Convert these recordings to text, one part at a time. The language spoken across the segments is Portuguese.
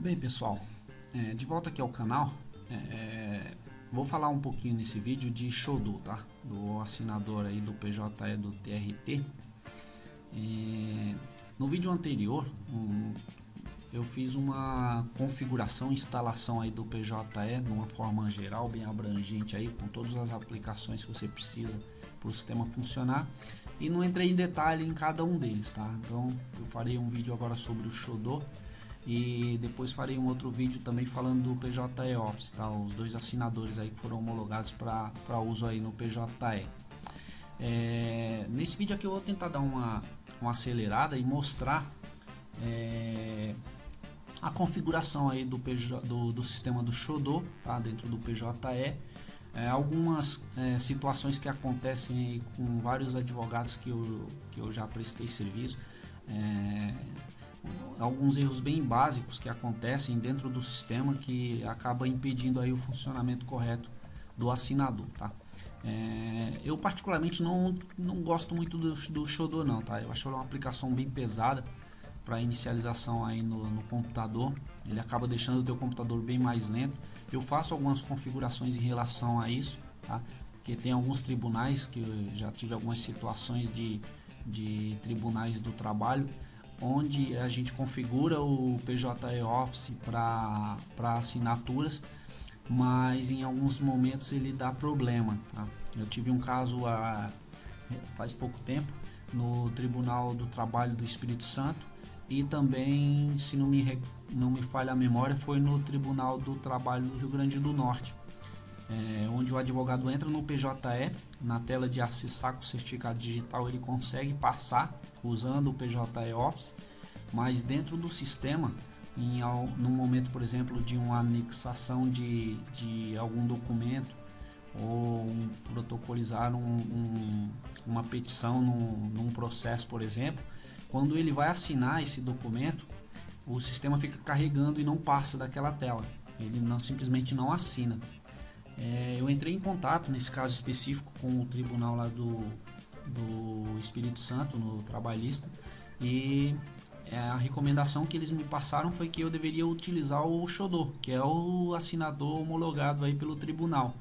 bem, pessoal? De volta aqui ao canal. Vou falar um pouquinho nesse vídeo de Shodo, tá? Do assinador aí do PJE do TRT. No vídeo anterior eu fiz uma configuração, instalação aí do PJE de uma forma geral, bem abrangente aí, com todas as aplicações que você precisa para o sistema funcionar, e não entrei em detalhe em cada um deles, tá? Então eu farei um vídeo agora sobre o Shodo e depois farei um outro vídeo também falando do PJE Office, tá? Os dois assinadores aí que foram homologados para uso aí no PJE. Nesse vídeo aqui eu vou tentar dar uma acelerada e mostrar a configuração aí do sistema do Shodo, tá? Dentro do PJE. Algumas situações que acontecem aí com vários advogados que eu já prestei serviço, alguns erros bem básicos que acontecem dentro do sistema que acaba impedindo aí o funcionamento correto do assinador, tá? Eu particularmente não gosto muito do Shodo não, tá? Eu acho ela uma aplicação bem pesada para inicialização aí no computador. Ele acaba deixando o teu computador bem mais lento. Eu faço algumas configurações em relação a isso, tá? Porque tem alguns tribunais que eu já tive algumas situações de tribunais do trabalho onde a gente configura o PJE Office para assinaturas, mas em alguns momentos ele dá problema, tá? Eu tive um caso faz pouco tempo no Tribunal do Trabalho do Espírito Santo, e também, se não me falha a memória, foi no Tribunal do Trabalho do Rio Grande do Norte, onde o advogado entra no PJE, na tela de acessar com o certificado digital ele consegue passar usando o PJE Office, mas dentro do sistema, no momento, por exemplo, de uma anexação de algum documento ou protocolizar uma petição num processo, por exemplo, quando ele vai assinar esse documento, o sistema fica carregando e não passa daquela tela, ele simplesmente não assina. Eu entrei em contato nesse caso específico com o tribunal lá do Espírito Santo, no trabalhista, e a recomendação que eles me passaram foi que eu deveria utilizar o Shodo, que é o assinador homologado aí pelo tribunal,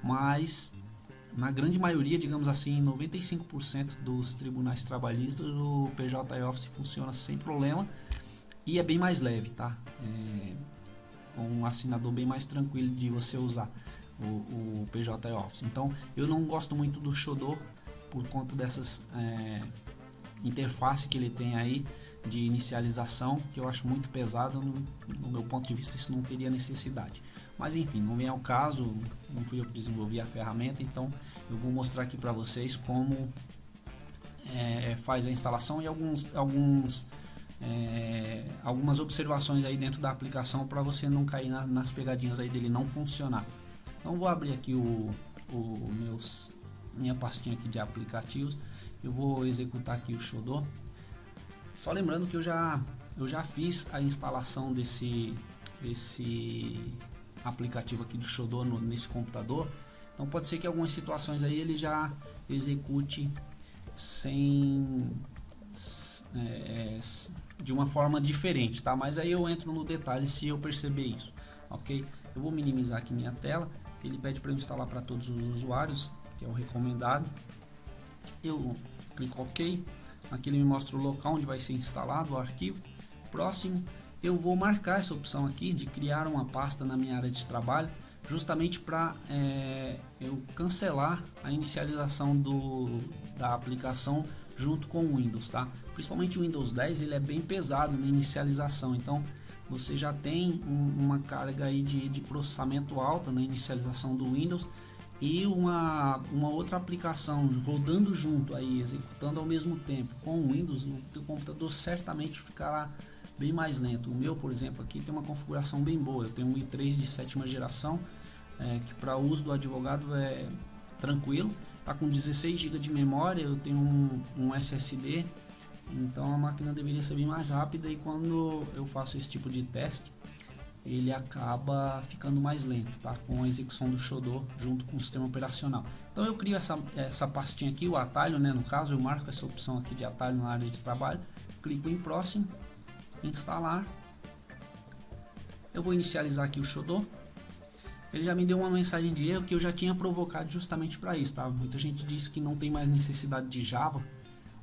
mas na grande maioria, digamos assim, 95% dos tribunais trabalhistas, o PJE Office funciona sem problema e é bem mais leve, tá? Um assinador bem mais tranquilo de você usar o PJE Office. Então eu não gosto muito do Shodo por conta dessas interface que ele tem aí de inicialização, que eu acho muito pesado. No meu ponto de vista, isso não teria necessidade. Mas enfim, não vem ao caso, não fui eu que desenvolvi a ferramenta, então eu vou mostrar aqui para vocês como faz a instalação e algumas observações aí dentro da aplicação para você não cair nas pegadinhas aí dele não funcionar. Então vou abrir aqui minha pastinha aqui de aplicativos. Eu vou executar aqui o Shodo. Só lembrando que eu já fiz a instalação desse aplicativo aqui do Shodo nesse computador. Então pode ser que algumas situações aí ele já execute de uma forma diferente, tá? Mas aí eu entro no detalhe se eu perceber isso, ok? Eu vou minimizar aqui minha tela. Ele pede para eu instalar para todos os usuários, que é o recomendado. Eu clico OK. Aqui ele me mostra o local onde vai ser instalado o arquivo. Próximo, eu vou marcar essa opção aqui de criar uma pasta na minha área de trabalho, justamente para eu cancelar a inicialização da aplicação junto com o Windows, tá? Principalmente o Windows 10, ele é bem pesado na inicialização, então você já tem uma carga aí de processamento alta na inicialização do Windows, e uma outra aplicação rodando junto aí, executando ao mesmo tempo com o Windows, o teu computador certamente ficará bem mais lento. O meu, por exemplo, aqui tem uma configuração bem boa. Eu tenho um i3 de 7ª geração, que para uso do advogado é tranquilo, tá com 16 GB de memória. Eu tenho um SSD, então a máquina deveria ser bem mais rápida, e quando eu faço esse tipo de teste ele acaba ficando mais lento, tá? Com a execução do Shodo junto com o sistema operacional. Então eu crio essa pastinha aqui, o atalho, né? No caso eu marco essa opção aqui de atalho na área de trabalho, clico em próximo, instalar, Eu vou inicializar aqui o Xodó. Ele já me deu uma mensagem de erro que eu já tinha provocado justamente para isso, tá? Muita gente disse que não tem mais necessidade de Java,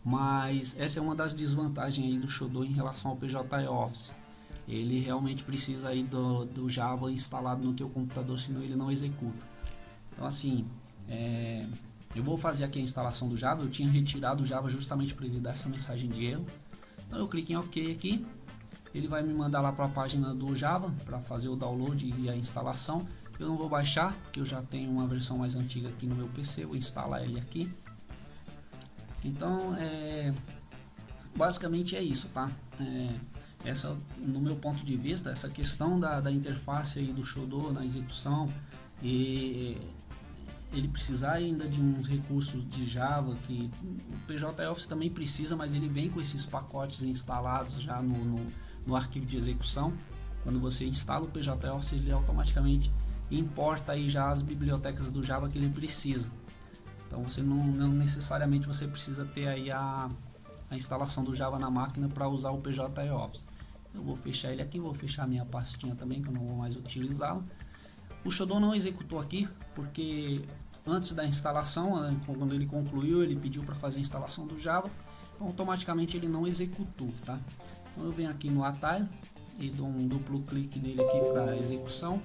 mas essa é uma das desvantagens aí do Xodó em relação ao PJE Office. Ele realmente precisa aí do Java instalado no teu computador, senão ele não executa. Então assim, eu vou fazer aqui a instalação do Java. Eu tinha retirado o Java justamente para ele dar essa mensagem de erro. Então eu clico em OK aqui. Ele vai me mandar lá para a página do Java para fazer o download e a instalação. Eu não vou baixar, porque eu já tenho uma versão mais antiga aqui no meu PC. Vou instalar ele aqui. Então, basicamente é isso, tá? Essa, no meu ponto de vista, essa questão da interface aí do Xodó na execução, e ele precisar ainda de uns recursos de Java, que o PJ Office também precisa, mas ele vem com esses pacotes instalados já no arquivo de execução. Quando você instala o PJ Office, ele automaticamente importa aí já as bibliotecas do Java que ele precisa. Então você não necessariamente você precisa ter aí a instalação do Java na máquina para usar o PJ Office. Eu vou fechar ele aqui, vou fechar minha pastinha também, que eu não vou mais utilizá-la. O Xodó não executou aqui, porque antes da instalação, quando ele concluiu, ele pediu para fazer a instalação do Java, então automaticamente ele não executou, tá? Então eu venho aqui no atalho e dou um duplo clique nele aqui para execução.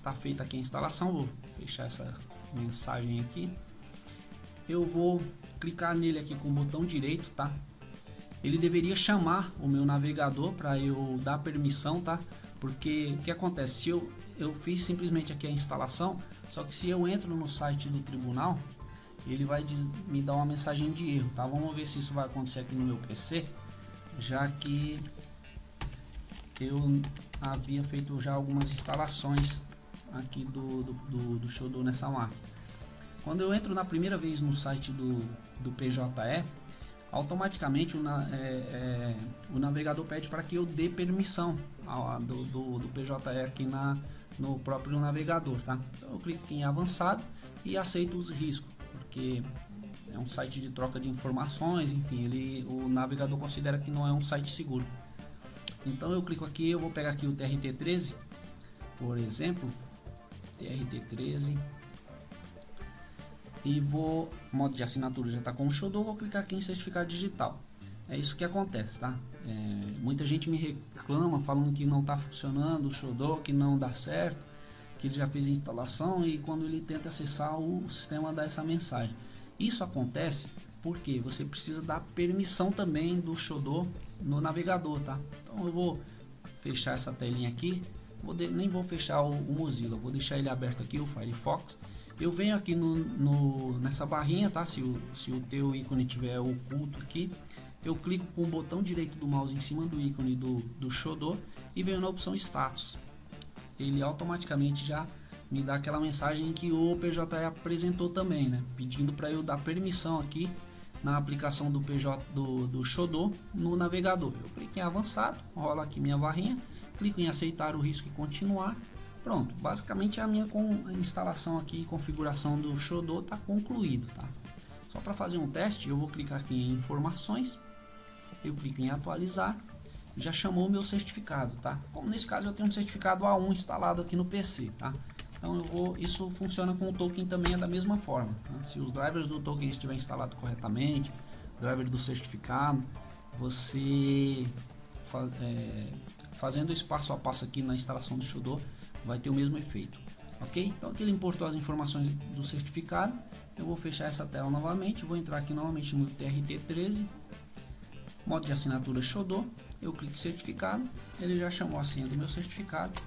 Tá feita aqui a instalação, vou fechar essa mensagem aqui. Eu vou clicar nele aqui com o botão direito, tá? Ele deveria chamar o meu navegador para eu dar permissão, tá? Porque o que acontece? Se eu fiz simplesmente aqui a instalação, só que se eu entro no site do tribunal, ele vai me dar uma mensagem de erro, tá? Vamos ver se isso vai acontecer aqui no meu PC, já que eu havia feito já algumas instalações aqui do Xodó nessa máquina. Quando eu entro na primeira vez no site do PJE, automaticamente o navegador pede para que eu dê permissão do PJE aqui no próprio navegador, tá? Então eu clico em avançado e aceito os riscos, porque é um site de troca de informações, enfim, o navegador considera que não é um site seguro. Então eu clico aqui, eu vou pegar aqui o TRT13, por exemplo, TRT13, e modo de assinatura já está com o Xodó, vou clicar aqui em certificado digital. É isso que acontece, tá? Muita gente me reclama falando que não está funcionando o Xodó, que não dá certo, que ele já fez a instalação e quando ele tenta acessar o sistema dá essa mensagem. Isso acontece porque você precisa dar permissão também do Xodó no navegador, tá? Então eu vou fechar essa telinha aqui, nem vou fechar o Mozilla, vou deixar ele aberto aqui, o Firefox. Eu venho aqui nessa barrinha, tá? Se o teu ícone tiver oculto aqui, eu clico com o botão direito do mouse em cima do ícone do Xodó e venho na opção status. Ele automaticamente já me dá aquela mensagem que o PJE apresentou também, né? Pedindo para eu dar permissão aqui na aplicação do Xodó no navegador. Eu clico em avançado, rola aqui minha barrinha, clico em aceitar o risco e continuar. Pronto, basicamente a minha instalação aqui e configuração do Xodó está concluído, tá? Só para fazer um teste, eu vou clicar aqui em informações, eu clico em atualizar, já chamou o meu certificado, tá? Como nesse caso eu tenho um certificado A1 instalado aqui no PC, tá? Então isso funciona com o token também é da mesma forma, tá? Se os drivers do token estiver instalado corretamente, driver do certificado, você fazendo esse passo a passo aqui na instalação do Xodó vai ter o mesmo efeito, ok? Então aqui ele importou as informações do certificado. Eu vou fechar essa tela novamente, vou entrar aqui novamente no TRT13, modo de assinatura Xodó, eu clico em certificado, ele já chamou a senha do meu certificado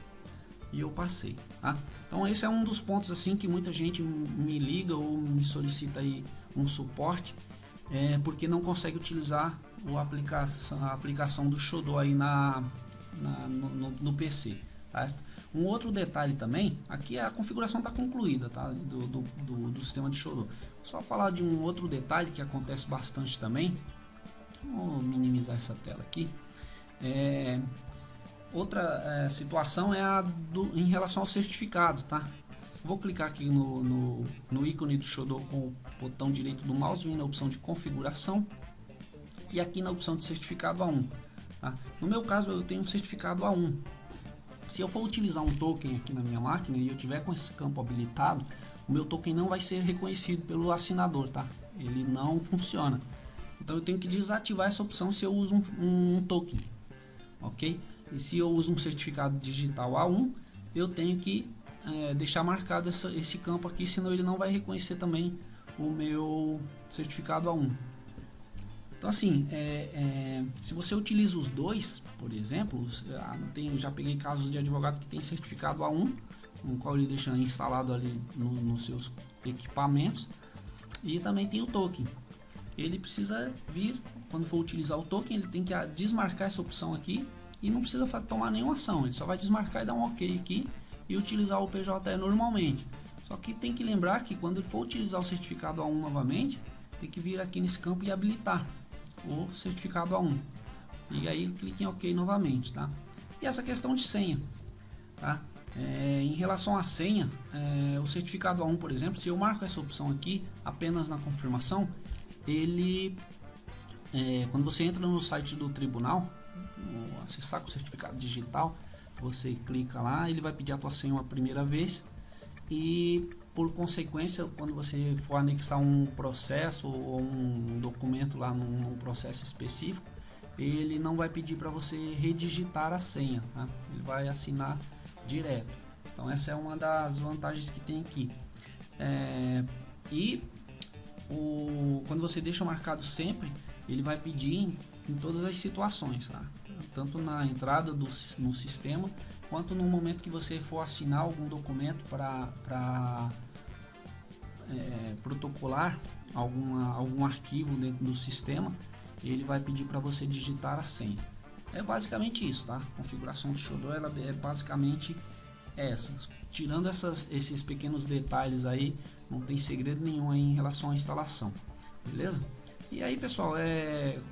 e eu passei, tá? Então esse é um dos pontos assim que muita gente me liga ou me solicita aí um suporte, porque não consegue utilizar a aplicação do Xodó aí no PC, tá? Um outro detalhe também, aqui a configuração está concluída, tá? do sistema de Xodó. Só falar de um outro detalhe que acontece bastante também. Vou minimizar essa tela aqui. Outra situação é em relação ao certificado, tá? Vou clicar aqui no ícone do Xodó com o botão direito do mouse, vem na opção de configuração e aqui na opção de certificado A1. Tá? No meu caso eu tenho um certificado A1. Se eu for utilizar um token aqui na minha máquina e eu tiver com esse campo habilitado, o meu token não vai ser reconhecido pelo assinador, tá? Ele não funciona. Então eu tenho que desativar essa opção se eu uso um token, ok? E se eu uso um certificado digital A1, eu tenho que deixar marcado esse campo aqui, senão ele não vai reconhecer também o meu certificado A1. Então assim, se você utiliza os dois, por exemplo, já peguei casos de advogado que tem certificado A1, no qual ele deixa instalado ali nos seus equipamentos, e também tem o token. Ele precisa vir, quando for utilizar o token, ele tem que desmarcar essa opção aqui e não precisa tomar nenhuma ação, ele só vai desmarcar e dar um ok aqui e utilizar o PJE normalmente. Só que tem que lembrar que quando ele for utilizar o certificado A1 novamente, tem que vir aqui nesse campo e habilitar o certificado A1, e aí clique em ok novamente, tá? E essa questão de senha, tá? Em relação à senha, o certificado A1, por exemplo, se eu marco essa opção aqui apenas na confirmação, ele quando você entra no site do tribunal, acessar com o certificado digital, você clica lá, ele vai pedir a tua senha uma primeira vez, e por consequência, quando você for anexar um processo ou um documento lá num processo específico, ele não vai pedir para você redigitar a senha, tá? Ele vai assinar direto. Então essa é uma das vantagens que tem aqui. Quando você deixa marcado sempre, ele vai pedir em todas as situações, tá? Tanto na entrada no sistema, quanto no momento que você for assinar algum documento para protocolar algum arquivo dentro do sistema, ele vai pedir para você digitar a senha. É basicamente isso, tá? A configuração do Shodor, ela é basicamente essa. Tirando esses pequenos detalhes aí, não tem segredo nenhum aí em relação à instalação, beleza? E aí, pessoal,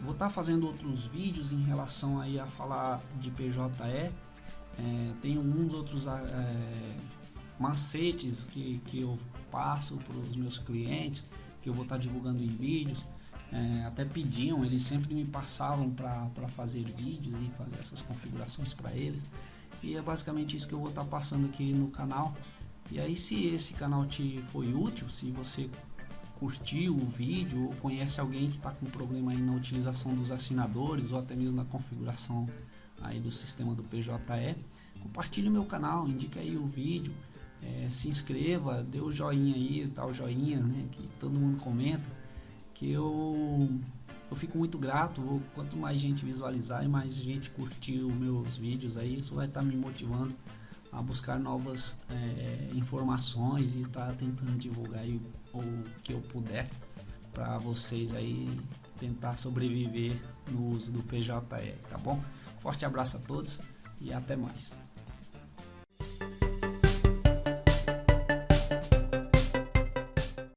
vou estar fazendo outros vídeos em relação aí a falar de PJE. Tem alguns outros macetes que eu passo para os meus clientes, que eu vou estar divulgando em vídeos. Até pediam, eles sempre me passavam para fazer vídeos e fazer essas configurações para eles, e é basicamente isso que eu vou estar passando aqui no canal. E aí, se esse canal te foi útil, se você curtiu o vídeo ou conhece alguém que está com problema aí na utilização dos assinadores ou até mesmo na configuração aí do sistema do PJE, compartilhe o meu canal, indique aí o vídeo, se inscreva, dê o joinha aí, tá, o joinha, né, que todo mundo comenta, que eu fico muito grato. Quanto mais gente visualizar e mais gente curtir os meus vídeos aí, isso vai estar me motivando a buscar novas informações e estar tentando divulgar aí o que eu puder para vocês aí tentar sobreviver no uso do PJE, tá bom? Forte abraço a todos e até mais.